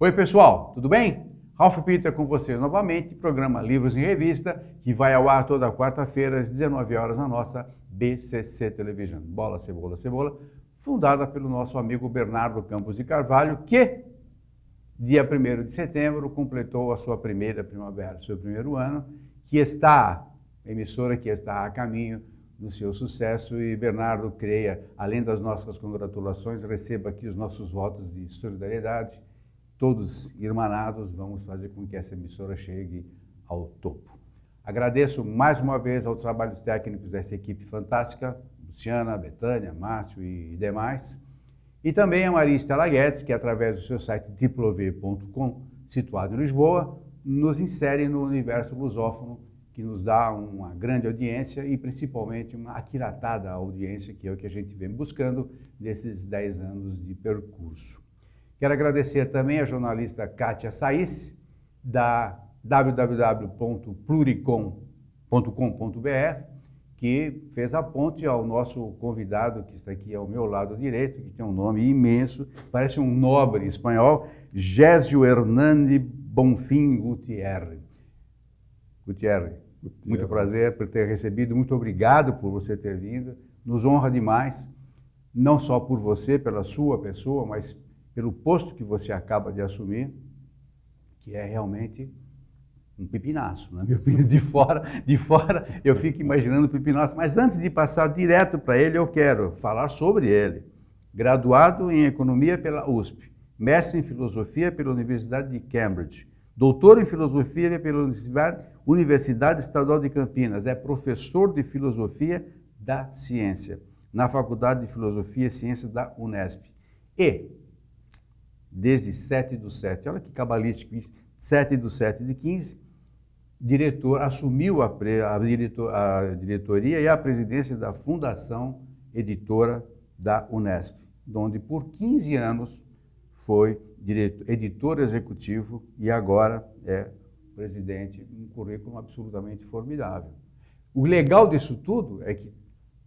Oi pessoal, tudo bem? Ralph Peter com vocês novamente, programa Livros em Revista, que vai ao ar toda quarta-feira às 19 horas na nossa BCC Television. Bola, cebola, cebola, fundada pelo nosso amigo Bernardo Campos de Carvalho, que dia 1º de setembro completou a sua primeira primavera, seu primeiro ano, emissora que está a caminho do seu sucesso. E Bernardo, creia, além das nossas congratulações, receba aqui os nossos votos de solidariedade. Todos irmanados, vamos fazer com que essa emissora chegue ao topo. Agradeço mais uma vez aos trabalhos técnicos dessa equipe fantástica, Luciana, Betânia, Márcio e demais. E também a Maria Estela Guedes, que através do seu site diplov.com, situado em Lisboa, nos insere no universo lusófono, que nos dá uma grande audiência e principalmente uma aquilatada audiência, que é o que a gente vem buscando nesses 10 anos de percurso. Quero agradecer também a jornalista Kátia Saiz, da www.pluricom.com.br, que fez a ponte ao nosso convidado, que está aqui ao meu lado direito, que tem um nome imenso, parece um nobre espanhol, Gésio Hernande Bonfim Gutierrez. Gutierrez, muito prazer por ter recebido, muito obrigado por você ter vindo, nos honra demais, não só por você, pela sua pessoa, mas pelo posto que você acaba de assumir, que é realmente um pepinaço, na minha opinião. De fora eu fico imaginando o pepinaço, mas antes de passar direto para ele, eu quero falar sobre ele. Graduado em Economia pela USP, mestre em Filosofia pela Universidade de Cambridge, doutor em Filosofia pela Universidade Estadual de Campinas, é professor de Filosofia da Ciência, na Faculdade de Filosofia e Ciências da Unesp. E, desde 7/7, olha que cabalístico isso, 7/7/15, assumiu a diretoria e a presidência da Fundação Editora da Unesp, onde por 15 anos foi editor executivo e agora é presidente, um currículo absolutamente formidável. O legal disso tudo é que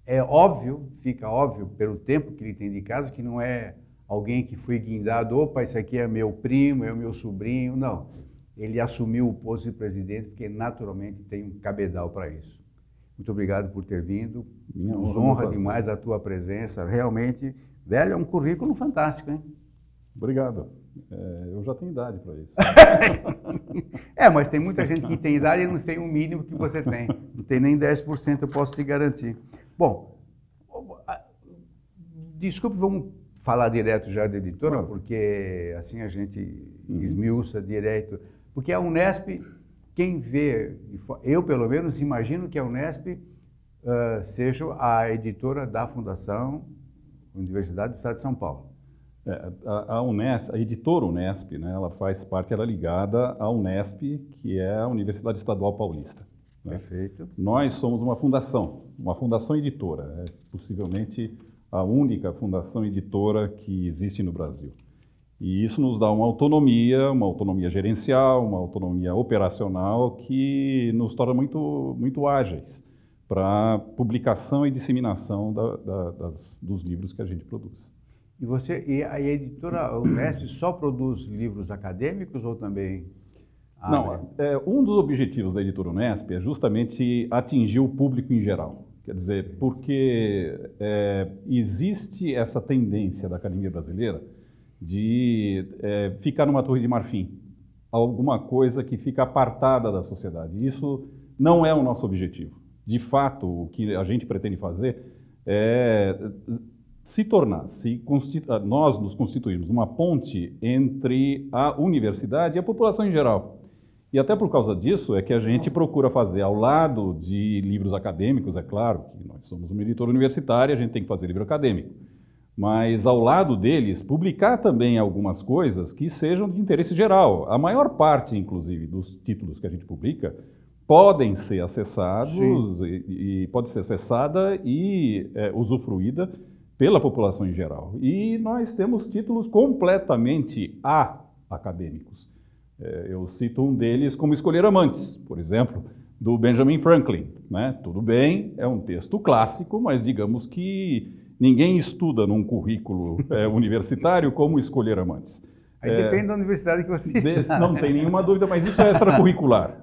é óbvio, fica óbvio pelo tempo que ele tem de casa, que não é alguém que foi guindado, opa, isso aqui é meu primo, é o meu sobrinho, não. Ele assumiu o posto de presidente porque naturalmente tem um cabedal para isso. Muito obrigado por ter vindo, nos honra demais a tua presença, realmente, velho, é um currículo fantástico, hein? Obrigado. Eu já tenho idade para isso. Mas tem muita gente que tem idade e não tem o mínimo que você tem. Não tem nem 10%, eu posso te garantir. Bom, desculpe, vamos falar direto já da editora, porque assim a gente esmiuça direto. Porque a Unesp, quem vê, eu pelo menos imagino que a Unesp seja a editora da Fundação Universidade do Estado de São Paulo. A editora Unesp, né, ela faz parte, ela é ligada à Unesp, que é a Universidade Estadual Paulista. Né? Perfeito. Nós somos uma fundação editora, possivelmente a única fundação editora que existe no Brasil. E isso nos dá uma autonomia gerencial, uma autonomia operacional que nos torna muito ágeis para publicação e disseminação dos livros que a gente produz. E a editora Unesp só produz livros acadêmicos ou também... Não, um dos objetivos da editora Unesp é justamente atingir o público em geral. Quer dizer, porque existe essa tendência da academia brasileira de ficar numa torre de marfim, alguma coisa que fica apartada da sociedade. Isso não é o nosso objetivo. De fato, o que a gente pretende fazer é nós nos constituirmos uma ponte entre a universidade e a população em geral. E até por causa disso é que a gente procura fazer, ao lado de livros acadêmicos, é claro que nós somos uma editora universitária, a gente tem que fazer livro acadêmico, mas ao lado deles, publicar também algumas coisas que sejam de interesse geral. A maior parte, inclusive, dos títulos que a gente publica podem ser acessados e pode ser acessada e usufruída pela população em geral. E nós temos títulos completamente acadêmicos. Eu cito um deles como Escolher Amantes, por exemplo, do Benjamin Franklin. Né? Tudo bem, é um texto clássico, mas digamos que ninguém estuda num currículo universitário como Escolher Amantes. Aí depende da universidade que você está. Não tem nenhuma dúvida, mas isso é extracurricular.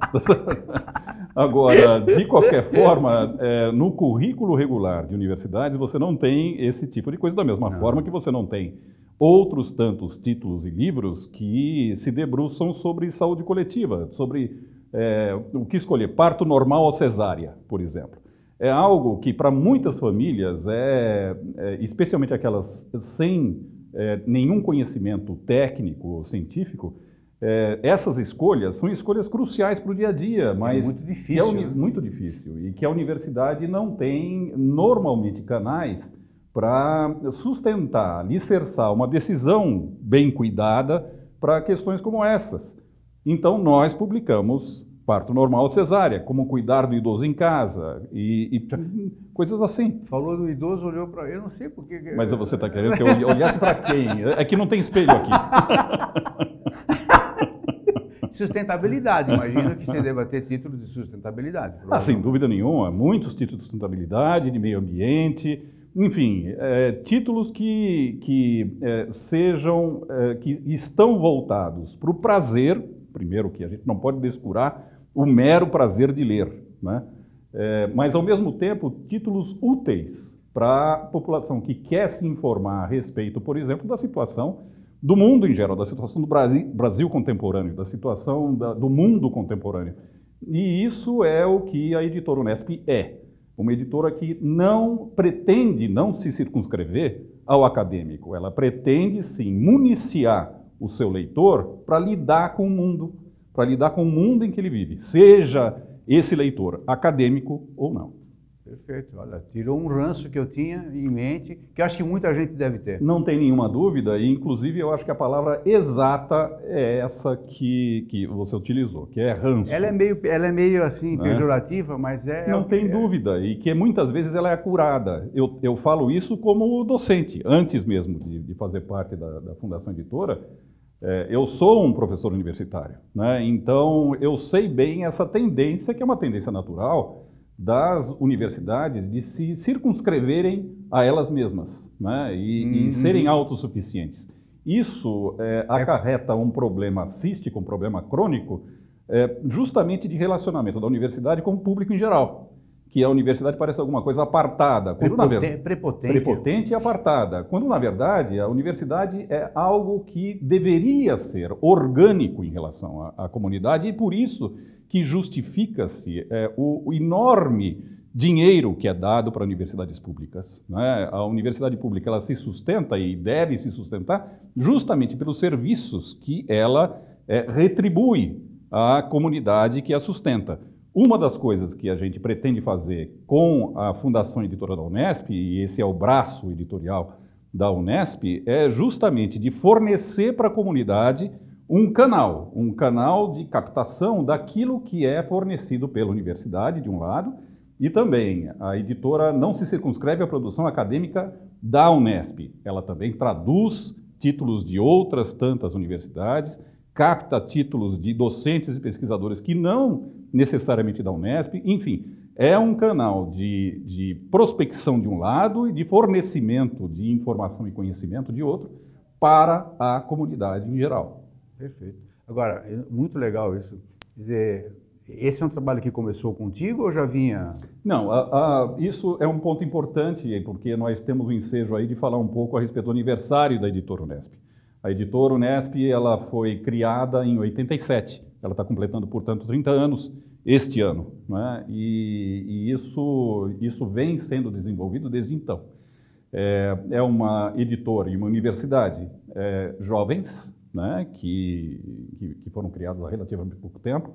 Agora, de qualquer forma, no currículo regular de universidades, você não tem esse tipo de coisa, da mesma forma que você não tem outros tantos títulos e livros que se debruçam sobre saúde coletiva, sobre o que escolher, parto normal ou cesárea, por exemplo. É algo que para muitas famílias, especialmente aquelas sem nenhum conhecimento técnico ou científico, essas escolhas são escolhas cruciais para o dia a dia, mas muito difícil, muito difícil, e que a universidade não tem normalmente canais para sustentar, alicerçar uma decisão bem cuidada para questões como essas. Então nós publicamos parto normal ou cesárea, como cuidar do idoso em casa e coisas assim. Falou do idoso, olhou para... Eu não sei por que... Mas você está querendo que eu olhasse para quem? É que não tem espelho aqui. Sustentabilidade, imagino que você deva ter títulos de sustentabilidade. Sem dúvida nenhuma, muitos títulos de sustentabilidade, de meio ambiente, enfim, títulos que estão voltados para o prazer, primeiro que a gente não pode descurar o mero prazer de ler, né? Mas ao mesmo tempo títulos úteis para a população que quer se informar a respeito, por exemplo, da situação do mundo em geral, da situação do Brasil contemporâneo, da situação do mundo contemporâneo. E isso é o que a editora Unesp é. Uma editora que não pretende não se circunscrever ao acadêmico. Ela pretende, sim, municiar o seu leitor para lidar com o mundo, em que ele vive, seja esse leitor acadêmico ou não. Perfeito. Olha, tirou um ranço que eu tinha em mente, que eu acho que muita gente deve ter. Não tem nenhuma dúvida, e inclusive eu acho que a palavra exata é essa que você utilizou, que é ranço. Ela é meio assim, pejorativa, mas Não tem dúvida, e que muitas vezes ela é acurada. Eu falo isso como docente, antes mesmo de fazer parte da Fundação Editora. Eu sou um professor universitário, né? Então eu sei bem essa tendência, que é uma tendência natural, das universidades de se circunscreverem a elas mesmas, né? E serem autossuficientes. Isso acarreta um problema cístico, um problema crônico, justamente de relacionamento da universidade com o público em geral. Que a universidade parece alguma coisa apartada. Prepotente e apartada. Quando, na verdade, a universidade é algo que deveria ser orgânico em relação à comunidade, e por isso que justifica-se o enorme dinheiro que é dado para universidades públicas, né? A universidade pública ela se sustenta e deve se sustentar justamente pelos serviços que ela retribui à comunidade que a sustenta. Uma das coisas que a gente pretende fazer com a Fundação Editora da Unesp, e esse é o braço editorial da Unesp, é justamente de fornecer para a comunidade um canal de captação daquilo que é fornecido pela universidade, de um lado, e também a editora não se circunscreve à produção acadêmica da Unesp. Ela também traduz títulos de outras tantas universidades, capta títulos de docentes e pesquisadores que não necessariamente da Unesp, enfim, é um canal de prospecção de um lado e de fornecimento de informação e conhecimento de outro para a comunidade em geral. Perfeito. Agora, muito legal isso. Quer dizer, esse é um trabalho que começou contigo ou já vinha? Não, isso é um ponto importante, porque nós temos o ensejo aí de falar um pouco a respeito do aniversário da Editora Unesp. A Editora Unesp ela foi criada em 87, ela está completando, portanto, 30 anos este ano, né? E isso vem sendo desenvolvido desde então. É uma editora e uma universidade jovens, né? que foram criadas há relativamente pouco tempo,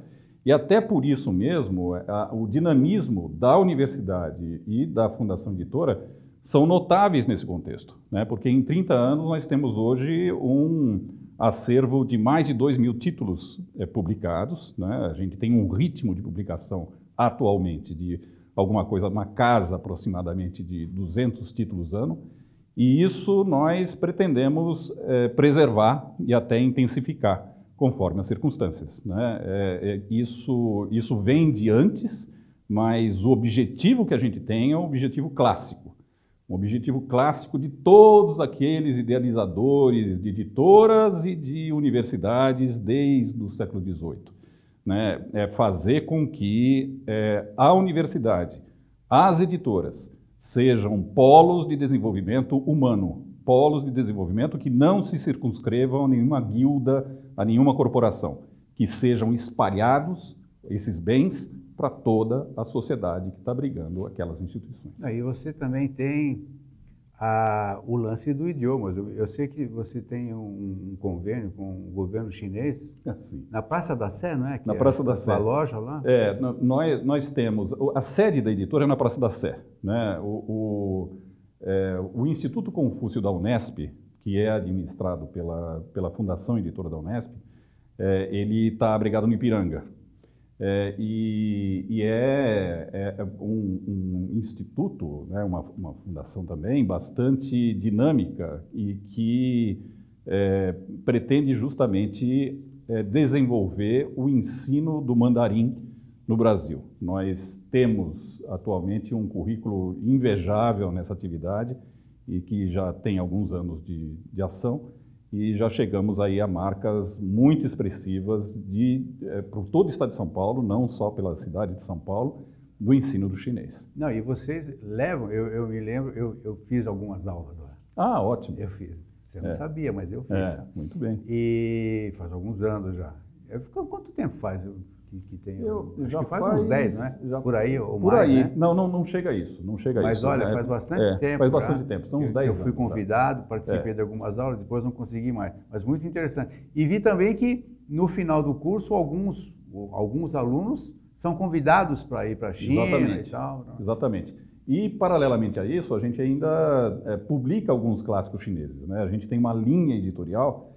e até por isso mesmo o dinamismo da universidade e da Fundação Editora são notáveis nesse contexto, né? Porque em 30 anos nós temos hoje um acervo de mais de 2.000 títulos publicados, né? A gente tem um ritmo de publicação atualmente de alguma coisa, uma casa aproximadamente de 200 títulos ano, e isso nós pretendemos preservar e até intensificar conforme as circunstâncias, né? Isso vem de antes, mas o objetivo que a gente tem é um objetivo clássico. Um objetivo clássico de todos aqueles idealizadores de editoras e de universidades desde o século XVIII. Né? É fazer com que a universidade, as editoras, sejam polos de desenvolvimento humano, polos de desenvolvimento que não se circunscrevam a nenhuma guilda, a nenhuma corporação, que sejam espalhados esses bens para toda a sociedade que está abrigando aquelas instituições. E você também tem o lance do idioma. Eu sei que você tem um convênio com o governo chinês, Assim. na Praça da Sé, não é? Na Praça da Sé. A loja lá? Nós temos, a sede da editora é na Praça da Sé. Né? O Instituto Confúcio da Unesp, que é administrado pela Fundação Editora da Unesp, ele está abrigado no Ipiranga. E é um instituto, né, uma fundação também bastante dinâmica e que pretende justamente desenvolver o ensino do mandarim no Brasil. Nós temos atualmente um currículo invejável nessa atividade e que já tem alguns anos de ação. E já chegamos aí a marcas muito expressivas por todo o estado de São Paulo, não só pela cidade de São Paulo, do ensino do chinês. Não, e vocês levam, eu me lembro, eu fiz algumas aulas lá. Ah, ótimo. Eu fiz. Você não sabia, mas eu fiz. Muito bem. E faz alguns anos já. Quanto tempo faz que tem? Já faz uns 10, não é? Já, por aí ou por mais, aí. Né? Não chega a isso. Não chega mas a isso. Olha, faz bastante tempo. Faz bastante tempo, são uns 10 anos. Eu fui convidado, participei de algumas aulas, depois não consegui mais. Mas muito interessante. E vi também que no final do curso alguns alunos são convidados para ir para a China. Exatamente. E tal. Não? Exatamente. E, paralelamente a isso, a gente ainda publica alguns clássicos chineses. Né? A gente tem uma linha editorial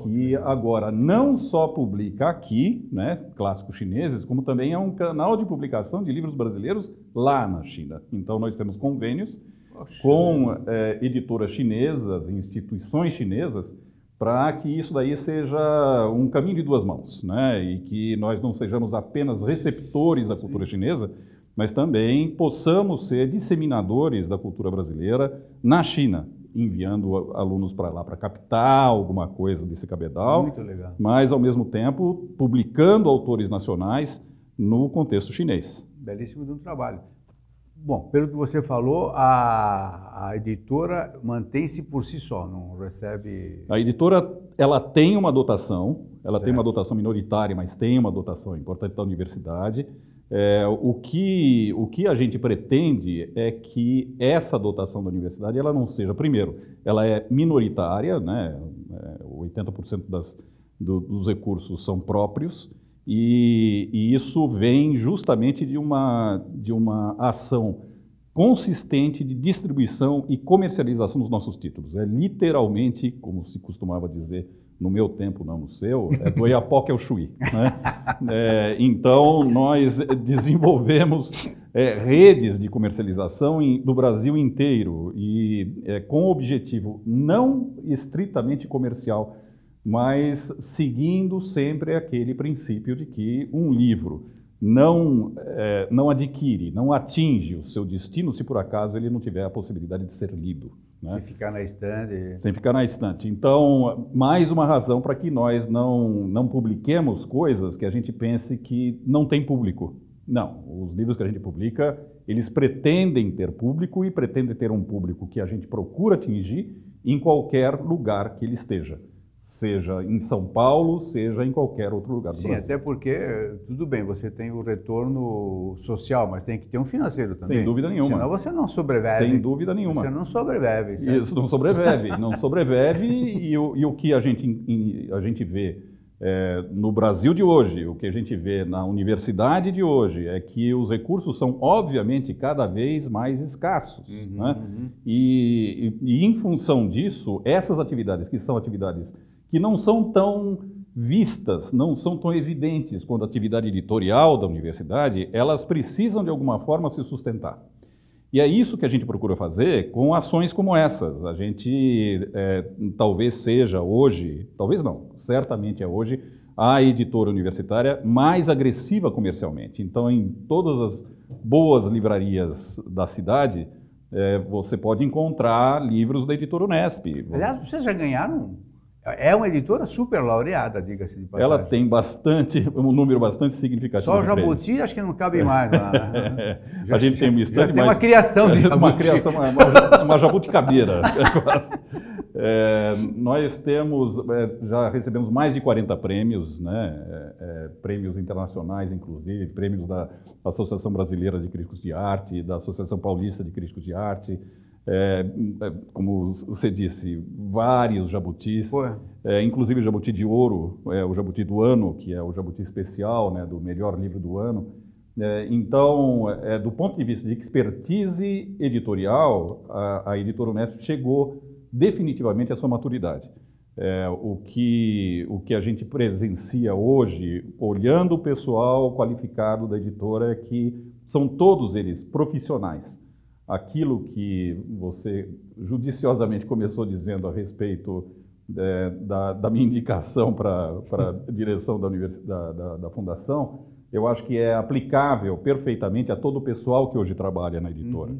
que agora não só publica aqui, né, clássicos chineses, como também é um canal de publicação de livros brasileiros lá na China. Então, nós temos convênios com editoras chinesas, instituições chinesas, para que isso daí seja um caminho de duas mãos, né? E que nós não sejamos apenas receptores da cultura chinesa, mas também possamos ser disseminadores da cultura brasileira na China, enviando alunos para lá para captar alguma coisa desse cabedal. Muito legal. Mas, ao mesmo tempo, publicando autores nacionais no contexto chinês. Belíssimo de um trabalho. Bom, pelo que você falou, a editora mantém-se por si só, não recebe... A editora, ela tem uma dotação, tem uma dotação minoritária, mas tem uma dotação importante da universidade. O que a gente pretende é que essa dotação da universidade ela não seja, primeiro, ela é minoritária, né? 80% dos recursos são próprios, e isso vem justamente de uma ação consistente de distribuição e comercialização dos nossos títulos. É literalmente, como se costumava dizer no meu tempo, não no seu, do Oiapoque ao Chuí. Né? Então, nós desenvolvemos redes de comercialização no Brasil inteiro e com o objetivo não estritamente comercial, mas seguindo sempre aquele princípio de que um livro não adquire, não atinge o seu destino se por acaso ele não tiver a possibilidade de ser lido. Né? Sem ficar na estante. Sem ficar na estante. Então, mais uma razão para que nós não publiquemos coisas que a gente pense que não tem público. Não, os livros que a gente publica, eles pretendem ter público e pretendem ter um público que a gente procura atingir em qualquer lugar que ele esteja. Seja em São Paulo, seja em qualquer outro lugar do Brasil. Sim, até porque, tudo bem, você tem o retorno social, mas tem que ter um financeiro também. Sem dúvida nenhuma. Senão você não sobrevive. Sem dúvida nenhuma. Você não sobrevive. Certo? Isso, não sobrevive. Não sobrevive e o que a gente vê no Brasil de hoje, o que a gente vê na universidade de hoje, é que os recursos são, obviamente, cada vez mais escassos. Né? E em função disso, essas atividades, que são atividades que não são tão vistas, não são tão evidentes quanto a atividade editorial da universidade, elas precisam, de alguma forma, se sustentar. E é isso que a gente procura fazer com ações como essas. A gente talvez seja hoje, talvez não, certamente é hoje, a editora universitária mais agressiva comercialmente. Então, em todas as boas livrarias da cidade, você pode encontrar livros da editora Unesp. Aliás, vocês já ganharam. É uma editora super laureada, diga-se de passagem. Ela tem um número bastante significativo. Só o Jabuti acho que não cabe mais lá. Né? A gente tem um estande, mas... Tem uma criação de Jabuti. Uma criação, uma jabuticabeira. Nós temos, já recebemos mais de 40 prêmios, né? Prêmios internacionais, inclusive, prêmios da Associação Brasileira de Críticos de Arte, da Associação Paulista de Críticos de Arte. Como você disse, vários jabutis, inclusive o jabuti de ouro, o jabuti do ano, que é o jabuti especial, né, do melhor livro do ano. Então, do ponto de vista de expertise editorial, a editora Unesp chegou definitivamente à sua maturidade. O que a gente presencia hoje, olhando o pessoal qualificado da editora, é que são todos eles profissionais. Aquilo que você judiciosamente começou dizendo a respeito da minha indicação para a direção da Fundação, eu acho que é aplicável perfeitamente a todo o pessoal que hoje trabalha na editora.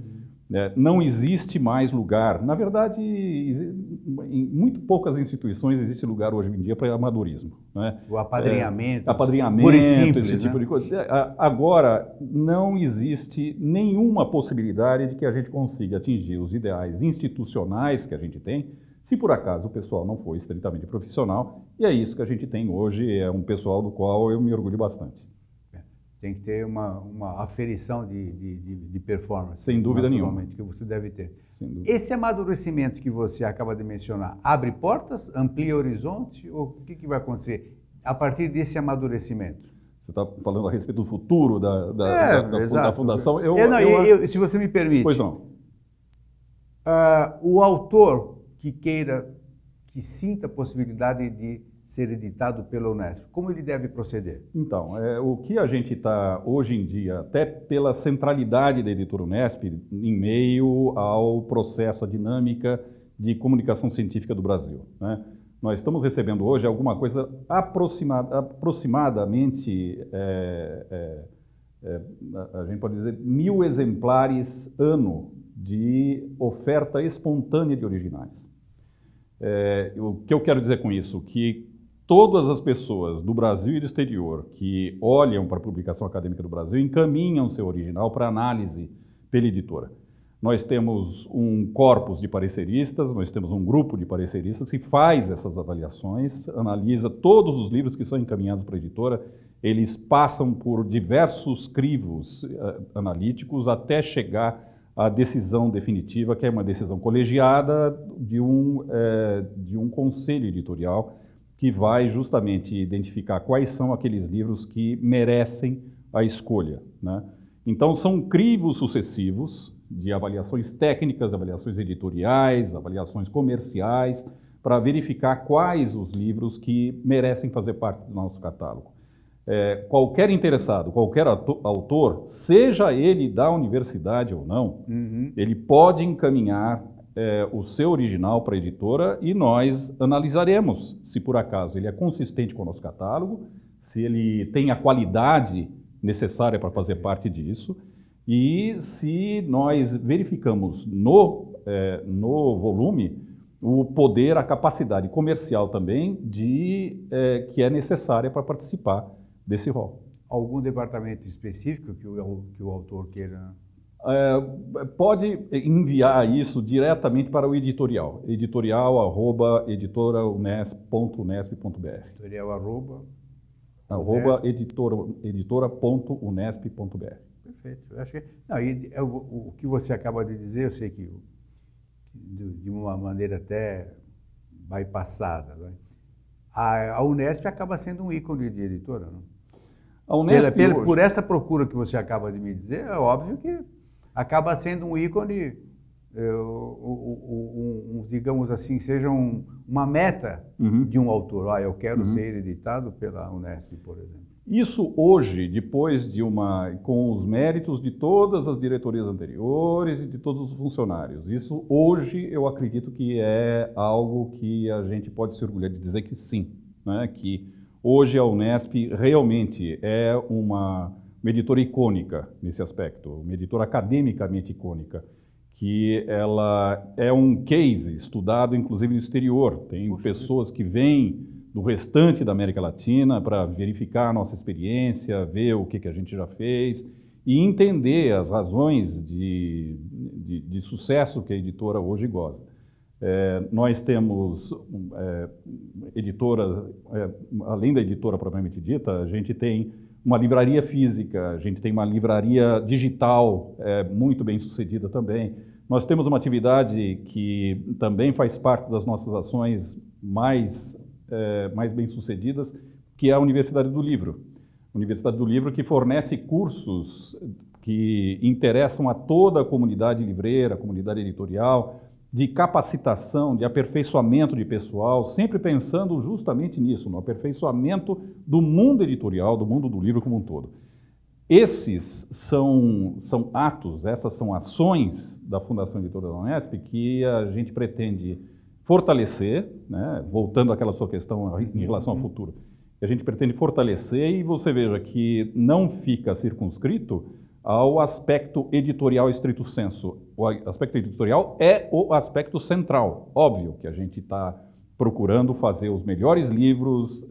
Não existe mais lugar, na verdade, em muito poucas instituições existe lugar hoje em dia para amadorismo. Né? O apadrinhamento. Simples, esse tipo de coisa. Agora, não existe nenhuma possibilidade de que a gente consiga atingir os ideais institucionais que a gente tem, se por acaso o pessoal não for estritamente profissional, e é isso que a gente tem hoje, é um pessoal do qual eu me orgulho bastante. Tem que ter uma aferição de performance. Sem dúvida nenhuma. Que você deve ter. Sem dúvida. Esse amadurecimento que você acaba de mencionar, abre portas, amplia horizonte, ou o que vai acontecer a partir desse amadurecimento? Você está falando a respeito do futuro da Fundação? Se você me permite. Pois não. O autor que sinta a possibilidade de ser editado pela Unesp, como ele deve proceder? Então, o que a gente está hoje em dia, até pela centralidade da editora Unesp, em meio ao processo, a dinâmica de comunicação científica do Brasil, né? Nós estamos recebendo hoje alguma coisa aproximadamente, a gente pode dizer, 1000 exemplares ano de oferta espontânea de originais. O que eu quero dizer com isso? Que todas as pessoas do Brasil e do exterior que olham para a publicação acadêmica do Brasil encaminham seu original para análise pela editora. Nós temos um corpus de pareceristas, nós temos um grupo de pareceristas que faz essas avaliações, analisa todos os livros que são encaminhados para a editora, eles passam por diversos crivos analíticos até chegar à decisão definitiva, que é uma decisão colegiada de um conselho editorial, que vai justamente identificar quais são aqueles livros que merecem a escolha, né? Então, são crivos sucessivos de avaliações técnicas, avaliações editoriais, avaliações comerciais, para verificar quais os livros que merecem fazer parte do nosso catálogo. Qualquer interessado, qualquer autor, seja ele da universidade ou não, ele pode encaminhar o seu original para a editora e nós analisaremos se por acaso ele é consistente com o nosso catálogo, se ele tem a qualidade necessária para fazer parte disso e se nós verificamos no volume o poder, a capacidade comercial também que é necessária para participar desse rol. Algum departamento específico que o autor queira? Pode enviar isso diretamente para o editorial, editorial@editora.unesp.br. editora.unesp.br. Perfeito. Eu acho que, o que você acaba de dizer, eu sei que de uma maneira até bypassada, né? A Unesp acaba sendo um ícone de editora, não? A Unesp por essa procura que você acaba de me dizer, é óbvio que acaba sendo um ícone, digamos assim, seja uma meta de um autor. Eu quero ser editado pela Unesp, por exemplo. Isso hoje, depois com os méritos de todas as diretorias anteriores e de todos os funcionários, isso hoje eu acredito que é algo que a gente pode se orgulhar de dizer que sim, né? Que hoje a Unesp realmente é uma editora icônica nesse aspecto, uma editora academicamente icônica, que ela é um case estudado, inclusive, no exterior. Tem pessoas que vêm do restante da América Latina para verificar a nossa experiência, ver o que a gente já fez e entender as razões de sucesso que a editora hoje goza. Nós temos editora, além da editora propriamente dita, a gente tem uma livraria física, a gente tem uma livraria digital muito bem sucedida também. Nós temos uma atividade que também faz parte das nossas ações mais bem sucedidas, que é a Universidade do Livro. Universidade do Livro que fornece cursos que interessam a toda a comunidade livreira, a comunidade editorial, de capacitação, de aperfeiçoamento de pessoal, sempre pensando justamente nisso, no aperfeiçoamento do mundo editorial, do mundo do livro como um todo. Esses são atos, essas são ações da Fundação Editora da Unesp que a gente pretende fortalecer, né, voltando àquela sua questão em relação ao futuro, a gente pretende fortalecer e você veja que não fica circunscrito ao aspecto editorial estrito sensu. O aspecto editorial é o aspecto central. Óbvio que a gente está procurando fazer os melhores livros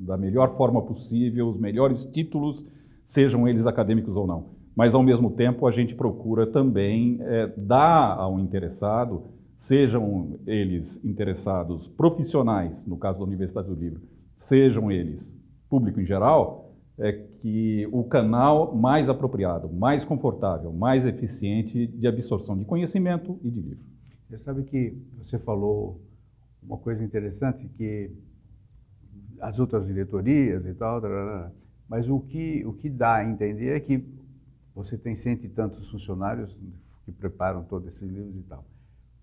da melhor forma possível, os melhores títulos, sejam eles acadêmicos ou não. Mas, ao mesmo tempo, a gente procura também dar ao interessado, sejam eles interessados profissionais, no caso da Universidade do Livro, sejam eles público em geral, que o canal mais apropriado, mais confortável, mais eficiente de absorção de conhecimento e de livro. Você sabe que você falou uma coisa interessante, que as outras diretorias e tal, mas o que dá a entender é que você tem cento e tantos funcionários que preparam todos esses livros e tal.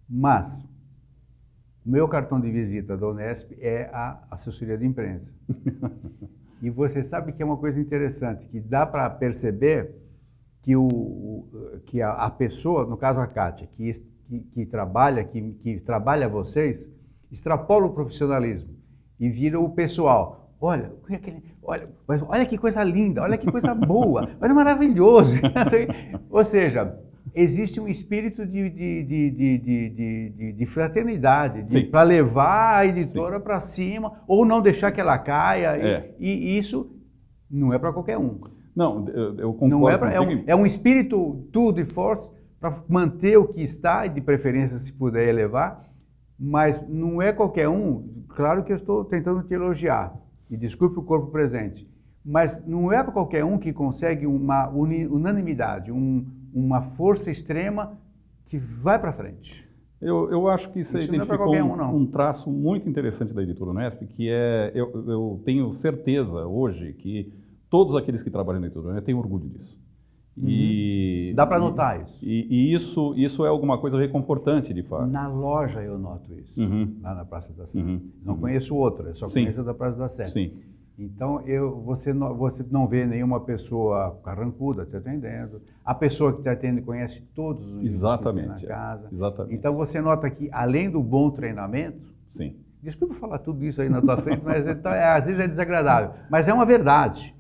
Mas o meu cartão de visita da Unesp é a assessoria de imprensa. E você sabe que é uma coisa interessante, que dá para perceber que a pessoa, no caso a Kátia, que trabalha vocês, extrapola o profissionalismo e vira o pessoal. Olha que coisa linda, olha que coisa boa, olha maravilhoso. Ou seja, existe um espírito de fraternidade, para levar a editora para cima, ou não deixar que ela caia, e isso não é para qualquer um. Não, eu concordo. É um espírito tour de force para manter o que está, e de preferência se puder elevar, mas não é qualquer um. Claro que eu estou tentando te elogiar, e desculpe o corpo presente, mas não é para qualquer um que consegue uma unanimidade, uma força extrema que vai para frente. Eu acho que você identificou um traço muito interessante da editora Unesp, que eu tenho certeza hoje que todos aqueles que trabalham na editora Unesp têm orgulho disso. Dá para notar isso. E isso é alguma coisa reconfortante, de fato. Na loja eu noto isso, lá na Praça da Sé. Não conheço outra, eu só conheço a da Praça da Sé. Sim. Então, você não vê nenhuma pessoa carrancuda te atendendo. A pessoa que te atende conhece todos os livros que tem na casa. Exatamente. Então, você nota que, além do bom treinamento... Sim. Desculpa falar tudo isso aí na tua frente, mas às vezes é desagradável. Mas é uma verdade.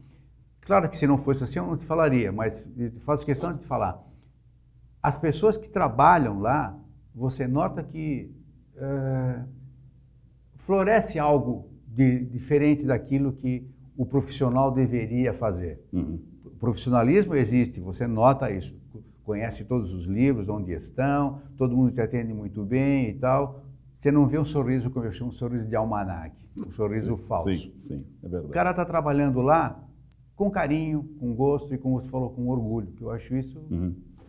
Claro que se não fosse assim, eu não te falaria, mas faço questão de te falar. As pessoas que trabalham lá, você nota que floresce algo diferente daquilo que o profissional deveria fazer. O profissionalismo existe, você nota isso, conhece todos os livros, onde estão, todo mundo te atende muito bem e tal. Você não vê um sorriso, como eu chamo, um sorriso de almanaque, um sorriso falso. Sim, é verdade. O cara está trabalhando lá com carinho, com gosto e, como você falou, com orgulho, que eu acho isso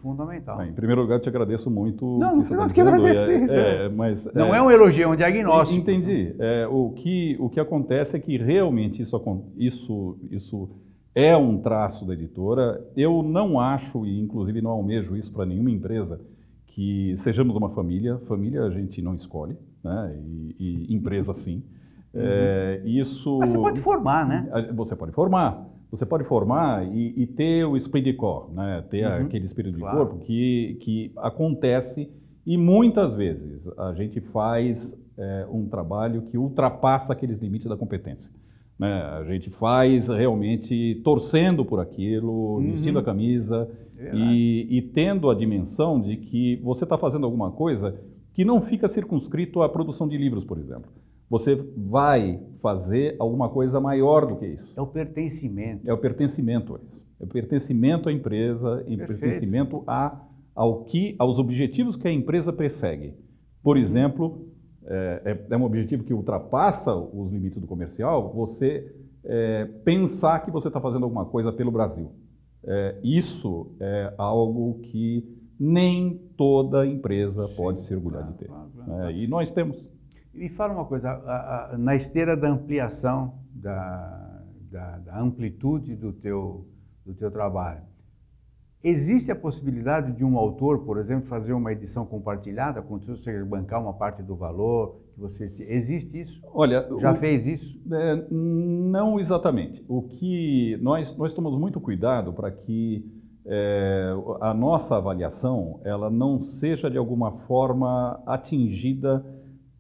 fundamental. Em primeiro lugar, eu te agradeço muito o que você está dizendo. Agradecer, mas não é um elogio, é um diagnóstico. Entendi. O que acontece é que realmente isso é um traço da editora. Eu não acho, e inclusive não almejo isso para nenhuma empresa, que sejamos uma família. Família a gente não escolhe, né? E empresa sim. Mas você pode formar, né? Você pode formar. Você pode formar e ter o esprit de corps, né? Ter aquele espírito de corpo que acontece, e muitas vezes a gente faz um trabalho que ultrapassa aqueles limites da competência. né? A gente faz realmente torcendo por aquilo, vestindo a camisa e tendo a dimensão de que você está fazendo alguma coisa que não fica circunscrito à produção de livros, por exemplo. Você vai fazer alguma coisa maior do que isso. É o pertencimento. É o pertencimento a isso. É o pertencimento à empresa, é o pertencimento aos objetivos que a empresa persegue. Por exemplo, é um objetivo que ultrapassa os limites do comercial, você pensar que você está fazendo alguma coisa pelo Brasil. Isso é algo que nem toda empresa pode se orgulhar de ter. Claro. E nós temos. Me fala uma coisa, na esteira da ampliação, da amplitude do teu trabalho, existe a possibilidade de um autor, por exemplo, fazer uma edição compartilhada, com você bancar uma parte do valor? Existe isso? Olha, já fez isso? Não exatamente. O que nós tomamos muito cuidado para que a nossa avaliação ela não seja de alguma forma atingida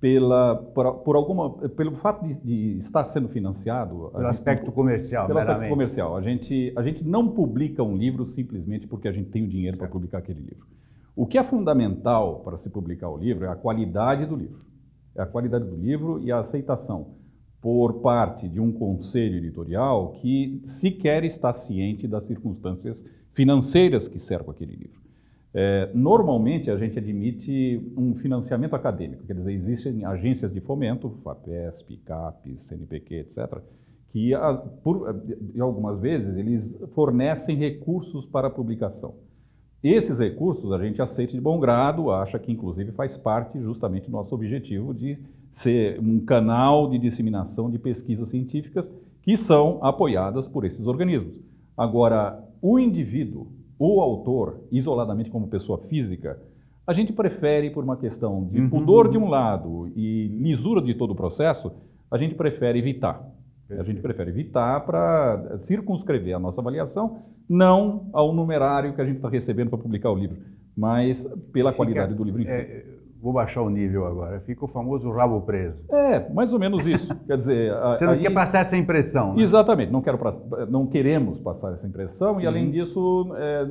pelo fato de estar sendo financiado. Pelo aspecto comercial, pelo aspecto comercial. A gente não publica um livro simplesmente porque a gente tem o dinheiro para publicar aquele livro. O que é fundamental para se publicar o livro é a qualidade do livro. É a qualidade do livro e a aceitação por parte de um conselho editorial que sequer está ciente das circunstâncias financeiras que cercam aquele livro. Normalmente a gente admite um financiamento acadêmico, quer dizer, existem agências de fomento, FAPESP, CAPES, CNPq, etc., que algumas vezes eles fornecem recursos para a publicação. Esses recursos a gente aceita de bom grado, acha que inclusive faz parte justamente do nosso objetivo de ser um canal de disseminação de pesquisas científicas que são apoiadas por esses organismos. Agora, o indivíduo, o autor, isoladamente como pessoa física, a gente prefere, por uma questão de pudor de um lado e lisura de todo o processo, a gente prefere evitar. A gente prefere evitar para circunscrever a nossa avaliação, não ao numerário que a gente está recebendo para publicar o livro, mas pela qualidade do livro em si. Vou baixar o nível agora, fica o famoso rabo preso. Mais ou menos isso. Quer dizer, você não quer passar essa impressão, né? Exatamente, não queremos passar essa impressão e, além disso,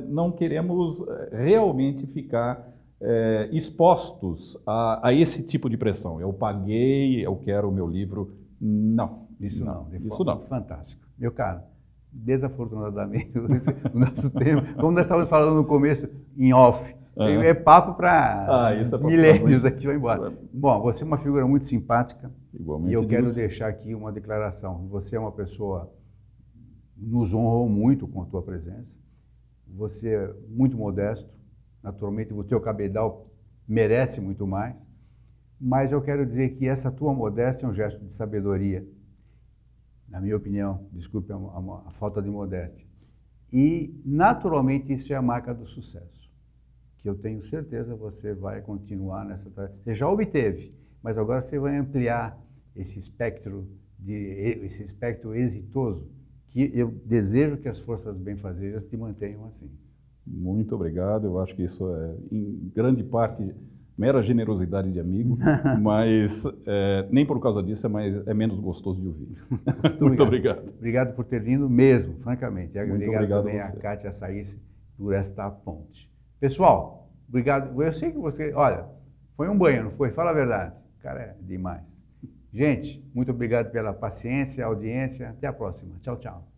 não queremos realmente ficar expostos a esse tipo de pressão. Eu paguei, eu quero o meu livro. Não. Isso não. Fantástico. Meu caro, desafortunadamente, o nosso tema, como nós estávamos falando no começo, em off, é papo para milênios, a gente vai embora. Bom, você é uma figura muito simpática. Igualmente. E eu quero deixar aqui uma declaração. Você é uma pessoa que nos honrou muito com a tua presença. Você é muito modesto. Naturalmente, o teu cabedal merece muito mais. Mas eu quero dizer que essa tua modéstia é um gesto de sabedoria. Na minha opinião, desculpe a falta de modéstia. E, naturalmente, isso é a marca do sucesso, que eu tenho certeza você vai continuar nessa tarefa. Você já obteve, mas agora você vai ampliar esse espectro exitoso, que eu desejo que as forças benfazejas te mantenham assim. Muito obrigado. Eu acho que isso é, em grande parte, mera generosidade de amigo, mas nem por causa disso é menos gostoso de ouvir. Muito obrigado. Obrigado por ter vindo mesmo, francamente. Muito obrigado também a Kátia Saíce por esta ponte. Pessoal, obrigado. Eu sei que você, olha, foi um banho, não foi? Fala a verdade. Cara, é demais. Gente, muito obrigado pela paciência, audiência. Até a próxima. Tchau, tchau.